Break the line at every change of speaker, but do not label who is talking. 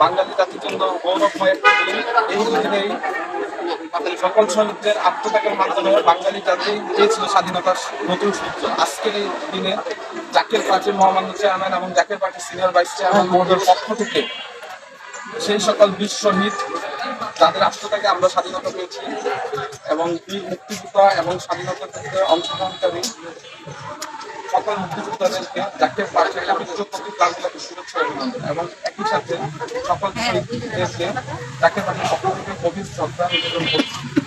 বাঙালি জাতির জন্য গৌরবময় একটি দিন। এই দিনেই সকল শহীদদের আত্মত্যাগের মাধ্যমে বাঙালি জাতি পেয়েছিল স্বাধীনতার নতুন সূর্য। আজকের এই দিনে জাকের পার্টির মহামান্য চেয়ারম্যান এবং জাকের পার্টির সিনিয়র ভাইস চেয়ারম্যান মহোদয়ের পক্ষ থেকে সেই সকল বীর শহীদ যাদের আত্মত্যাগে আমরা স্বাধীনতা পেয়েছি এবং বীর মুক্তিযোদ্ধা এবং স্বাধীনতার ক্ষেত্রে অংশগ্রহণকারী সকল মুক্তিযোদ্ধাদেরকে জাকের পার্টির আন্তর্জাতিক ক্লাবগুলোকে শুভেচ্ছা অভিনন্দন এবং একই সাথে সকল শহীদদেরকে জাকের পার্টির পক্ষ থেকে গভীর শ্রদ্ধা নিবেদন করছি।